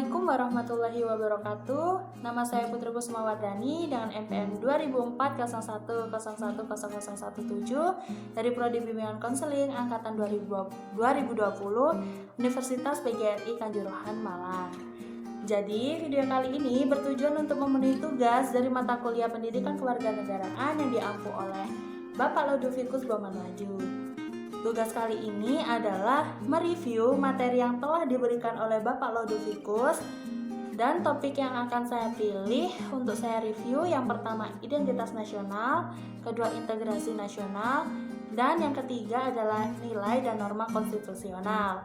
Assalamualaikum warahmatullahi wabarakatuh. Nama saya Putri Kusmawardani dengan NPM 2004-01-01-017 dari Prodi Bimbingan Konseling Angkatan 2020 Universitas PGRI Kanjuruhan, Malang. Jadi, video kali ini bertujuan untuk memenuhi tugas dari mata kuliah Pendidikan Kewarganegaraan yang diampu oleh Bapak Lodovikus Boman Maju. Tugas kali ini adalah mereview materi yang telah diberikan oleh Bapak Lodovikus, dan topik yang akan saya pilih untuk saya review yang pertama identitas nasional, kedua integrasi nasional, dan yang ketiga adalah nilai dan norma konstitusional.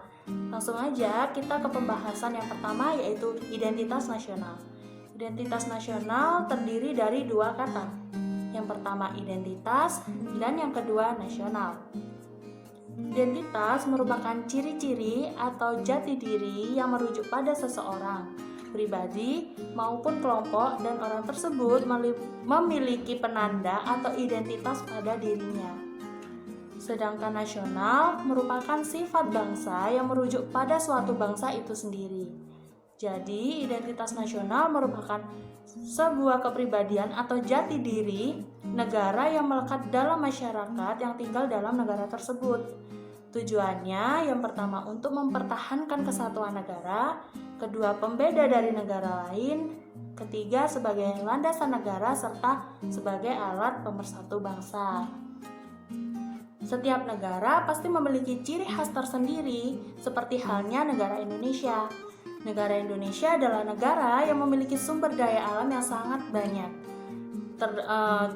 Langsung aja kita ke pembahasan yang pertama, yaitu identitas nasional. Identitas nasional terdiri dari dua kata. Yang pertama identitas dan yang kedua nasional. Identitas merupakan ciri-ciri atau jati diri yang merujuk pada seseorang, pribadi maupun kelompok, dan orang tersebut memiliki penanda atau identitas pada dirinya. Sedangkan nasional merupakan sifat bangsa yang merujuk pada suatu bangsa itu sendiri. Jadi, identitas nasional merupakan sebuah kepribadian atau jati diri negara yang melekat dalam masyarakat yang tinggal dalam negara tersebut. Tujuannya yang pertama untuk mempertahankan kesatuan negara, kedua pembeda dari negara lain, ketiga sebagai landasan negara, serta sebagai alat pemersatu bangsa. Setiap negara pasti memiliki ciri khas tersendiri, seperti halnya negara Indonesia. Negara Indonesia adalah negara yang memiliki sumber daya alam yang sangat banyak.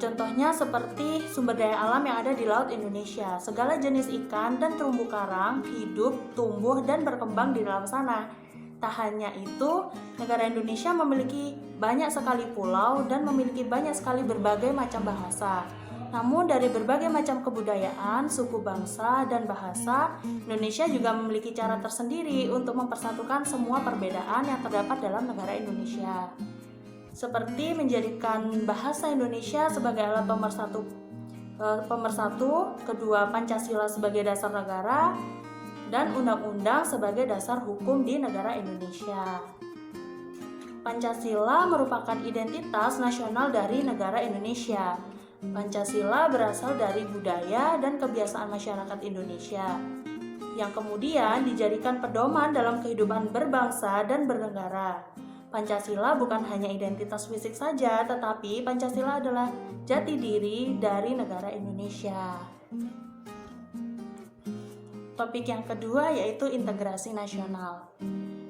Contohnya seperti sumber daya alam yang ada di Laut Indonesia. Segala jenis ikan dan terumbu karang hidup, tumbuh, dan berkembang di dalam sana. Tak hanya itu, negara Indonesia memiliki banyak sekali pulau dan memiliki banyak sekali berbagai macam bahasa. Namun dari berbagai macam kebudayaan, suku bangsa, dan bahasa, Indonesia juga memiliki cara tersendiri untuk mempersatukan semua perbedaan yang terdapat dalam negara Indonesia. Seperti menjadikan bahasa Indonesia sebagai alat pemersatu, kedua Pancasila sebagai dasar negara, dan undang-undang sebagai dasar hukum di negara Indonesia. Pancasila merupakan identitas nasional dari negara Indonesia. Pancasila berasal dari budaya dan kebiasaan masyarakat Indonesia, yang kemudian dijadikan pedoman dalam kehidupan berbangsa dan bernegara. Pancasila bukan hanya identitas fisik saja, tetapi Pancasila adalah jati diri dari negara Indonesia. Topik yang kedua yaitu integrasi nasional.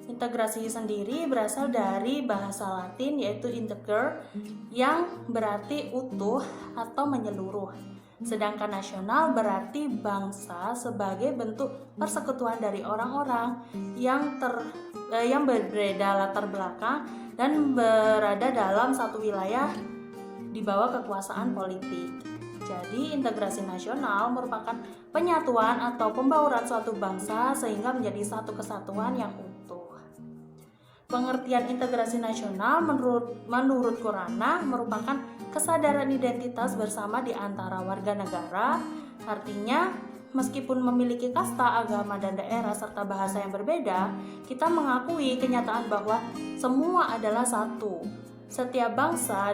Integrasi sendiri berasal dari bahasa Latin yaitu integer, yang berarti utuh atau menyeluruh. Sedangkan nasional berarti bangsa sebagai bentuk persekutuan dari orang-orang yang berbeda latar belakang dan berada dalam satu wilayah di bawah kekuasaan politik. Jadi, integrasi nasional merupakan penyatuan atau pembauran suatu bangsa sehingga menjadi satu kesatuan yang utuh. Pengertian integrasi nasional menurut Kurana merupakan kesadaran identitas bersama di antara warga negara. Artinya, meskipun memiliki kasta, agama, dan daerah serta bahasa yang berbeda, kita mengakui kenyataan bahwa semua adalah satu. Setiap bangsa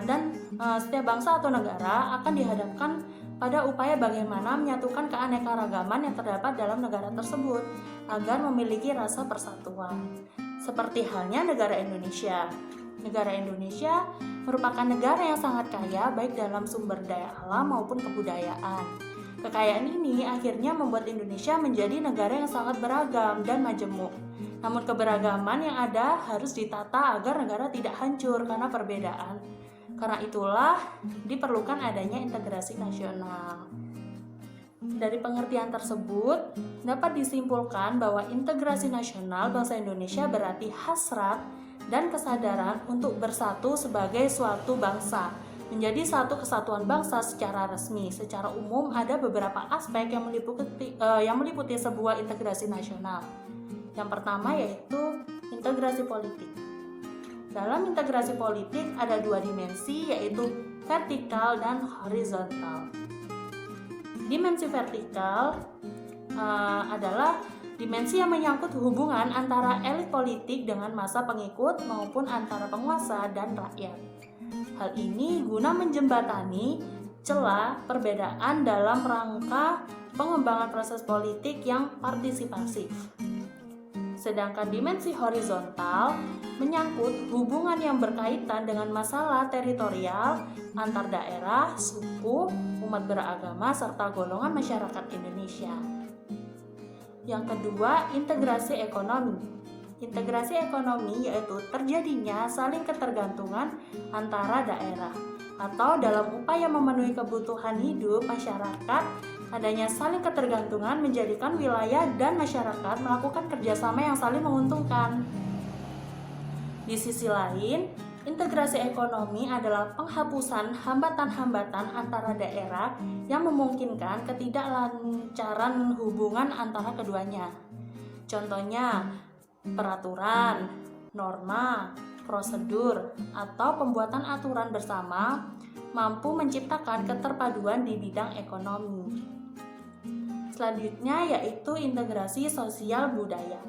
atau negara akan dihadapkan pada upaya bagaimana menyatukan keanekaragaman yang terdapat dalam negara tersebut agar memiliki rasa persatuan. Seperti halnya negara Indonesia. Negara Indonesia merupakan negara yang sangat kaya baik dalam sumber daya alam maupun kebudayaan. Kekayaan ini akhirnya membuat Indonesia menjadi negara yang sangat beragam dan majemuk. Namun keberagaman yang ada harus ditata agar negara tidak hancur karena perbedaan. Karena itulah diperlukan adanya integrasi nasional. Dari pengertian tersebut, dapat disimpulkan bahwa integrasi nasional bangsa Indonesia berarti hasrat dan kesadaran untuk bersatu sebagai suatu bangsa, menjadi satu kesatuan bangsa secara resmi. Secara umum ada beberapa aspek yang meliputi sebuah integrasi nasional. Yang pertama yaitu integrasi politik. Dalam integrasi politik ada dua dimensi, yaitu vertikal dan horizontal. Dimensi vertikal adalah Dimensi yang menyangkut hubungan antara elit politik dengan massa pengikut maupun antara penguasa dan rakyat. Hal ini guna menjembatani celah perbedaan dalam rangka pengembangan proses politik yang partisipasif. Sedangkan dimensi horizontal menyangkut hubungan yang berkaitan dengan masalah teritorial antar daerah, suku, umat beragama, serta golongan masyarakat Indonesia. Yang kedua, integrasi ekonomi. Integrasi ekonomi yaitu terjadinya saling ketergantungan antara daerah atau dalam upaya memenuhi kebutuhan hidup masyarakat. Adanya saling ketergantungan menjadikan wilayah dan masyarakat melakukan kerjasama yang saling menguntungkan. Di sisi lain, integrasi ekonomi adalah penghapusan hambatan-hambatan antara daerah yang memungkinkan ketidaklancaran hubungan antara keduanya. Contohnya, peraturan, norma, prosedur, atau pembuatan aturan bersama mampu menciptakan keterpaduan di bidang ekonomi. Selanjutnya yaitu integrasi sosial budaya.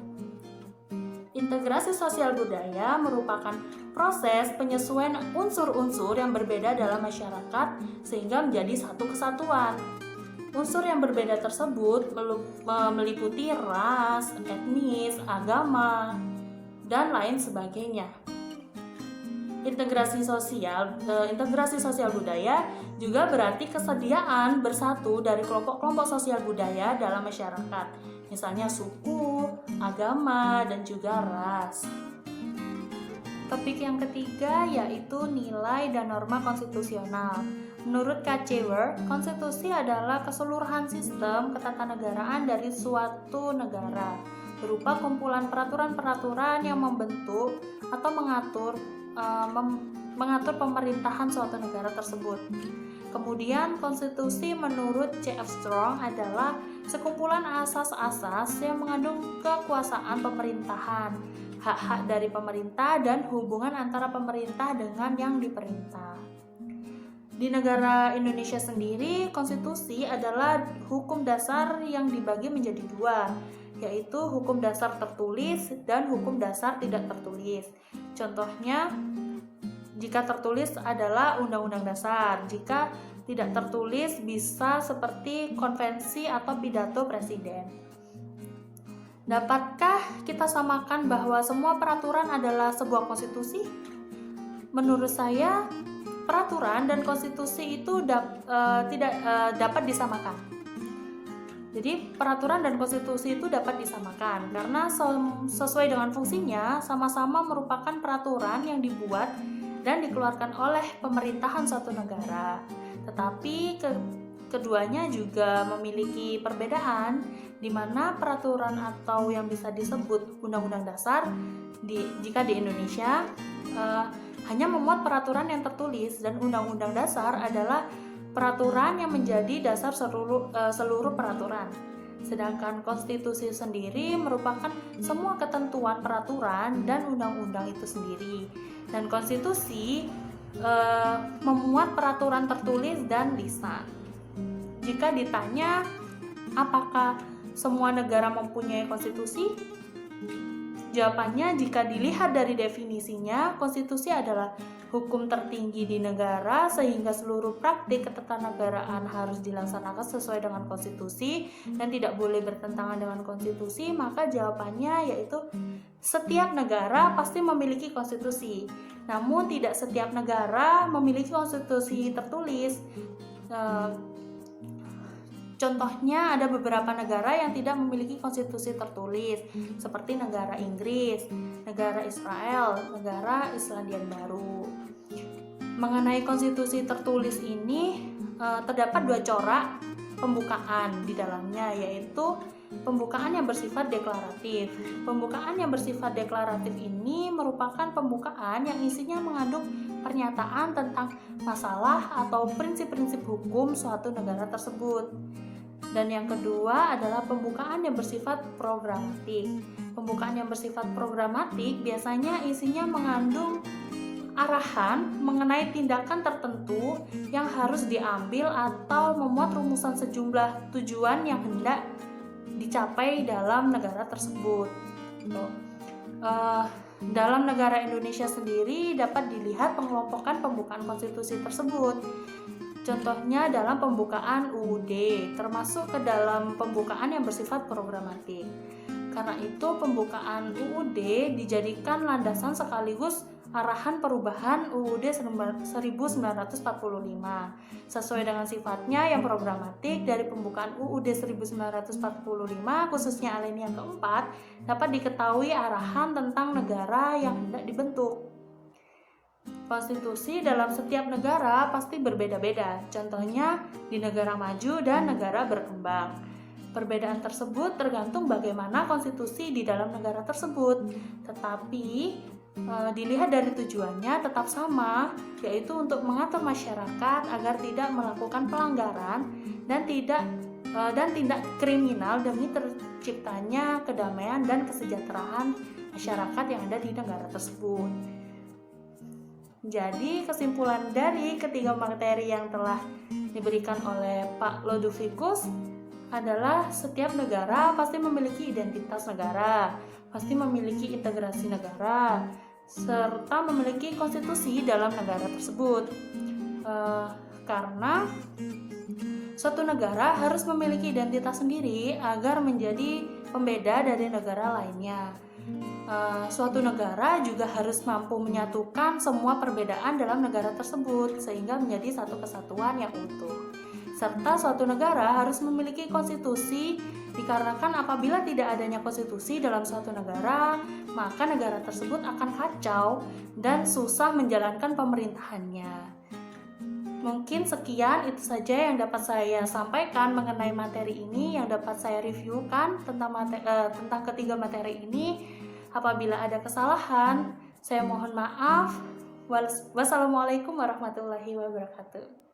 Integrasi sosial budaya merupakan proses penyesuaian unsur-unsur yang berbeda dalam masyarakat sehingga menjadi satu kesatuan. Unsur yang berbeda tersebut meliputi ras, etnis, agama, dan lain sebagainya. Integrasi sosial budaya juga berarti kesediaan bersatu dari kelompok-kelompok sosial budaya dalam masyarakat, misalnya suku, agama, dan juga ras. Topik yang ketiga yaitu nilai dan norma konstitusional. Menurut Kacauer, konstitusi adalah keseluruhan sistem ketatanegaraan dari suatu negara, berupa kumpulan peraturan-peraturan yang membentuk atau mengatur pemerintahan suatu negara tersebut. Kemudian konstitusi menurut C.F. Strong adalah sekumpulan asas-asas yang mengandung kekuasaan pemerintahan, hak-hak dari pemerintah, dan hubungan antara pemerintah dengan yang diperintah. Di negara Indonesia sendiri, konstitusi adalah hukum dasar yang dibagi menjadi dua, yaitu hukum dasar tertulis dan hukum dasar tidak tertulis. Contohnya, jika tertulis adalah Undang-Undang Dasar, jika tidak tertulis bisa seperti konvensi atau pidato presiden. Dapatkah kita samakan bahwa semua peraturan adalah sebuah konstitusi? Menurut saya, peraturan dan konstitusi itu tidak dapat disamakan. Jadi peraturan dan konstitusi itu dapat disamakan karena sesuai dengan fungsinya sama-sama merupakan peraturan yang dibuat dan dikeluarkan oleh pemerintahan suatu negara. Tetapi keduanya juga memiliki perbedaan di mana peraturan atau yang bisa disebut Undang-Undang Dasar jika di Indonesia hanya memuat peraturan yang tertulis dan Undang-Undang Dasar adalah peraturan yang menjadi dasar seluruh peraturan. Sedangkan konstitusi sendiri merupakan semua ketentuan peraturan dan undang-undang itu sendiri. Dan konstitusi memuat peraturan tertulis dan lisan. Jika ditanya apakah semua negara mempunyai konstitusi? Jawabannya, jika dilihat dari definisinya, konstitusi adalah hukum tertinggi di negara sehingga seluruh praktik ketatanegaraan harus dilaksanakan sesuai dengan konstitusi dan tidak boleh bertentangan dengan konstitusi, maka jawabannya yaitu setiap negara pasti memiliki konstitusi. Namun tidak setiap negara memiliki konstitusi tertulis. Contohnya ada beberapa negara yang tidak memiliki konstitusi tertulis seperti negara Inggris, negara Israel, negara Islandia Baru. Mengenai konstitusi tertulis ini terdapat dua corak pembukaan di dalamnya, yaitu pembukaan yang bersifat deklaratif. Pembukaan yang bersifat deklaratif ini merupakan pembukaan yang isinya mengandung pernyataan tentang masalah atau prinsip-prinsip hukum suatu negara tersebut. Dan yang kedua adalah pembukaan yang bersifat programatik. Pembukaan yang bersifat programatik biasanya isinya mengandung arahan mengenai tindakan tertentu yang harus diambil atau memuat rumusan sejumlah tujuan yang hendak dicapai dalam negara tersebut. Dalam negara Indonesia sendiri dapat dilihat pengelompokan pembukaan konstitusi tersebut. Contohnya dalam pembukaan UUD, termasuk ke dalam pembukaan yang bersifat programatik. Karena itu pembukaan UUD dijadikan landasan sekaligus arahan perubahan UUD 1945 sesuai dengan sifatnya yang programatik. Dari pembukaan UUD 1945 khususnya alinea keempat dapat diketahui arahan tentang negara yang hendak dibentuk. Konstitusi dalam setiap negara pasti berbeda-beda, contohnya di negara maju dan negara berkembang. Perbedaan tersebut tergantung bagaimana konstitusi di dalam negara tersebut, tetapi dilihat dari tujuannya tetap sama, yaitu untuk mengatur masyarakat agar tidak melakukan pelanggaran dan tindak kriminal demi terciptanya kedamaian dan kesejahteraan masyarakat yang ada di negara tersebut. Jadi kesimpulan dari ketiga materi yang telah diberikan oleh Pak Lodovikus adalah setiap negara pasti memiliki identitas negara, pasti memiliki integrasi negara, serta memiliki konstitusi dalam negara tersebut. Karena suatu negara harus memiliki identitas sendiri agar menjadi pembeda dari negara lainnya. Suatu negara juga harus mampu menyatukan semua perbedaan dalam negara tersebut sehingga menjadi satu kesatuan yang utuh. Serta suatu negara harus memiliki konstitusi, dikarenakan apabila tidak adanya konstitusi dalam suatu negara, maka negara tersebut akan kacau dan susah menjalankan pemerintahannya. Mungkin sekian itu saja yang dapat saya sampaikan mengenai materi ini, yang dapat saya reviewkan tentang ketiga materi ini. Apabila ada kesalahan, saya mohon maaf. Wassalamualaikum warahmatullahi wabarakatuh.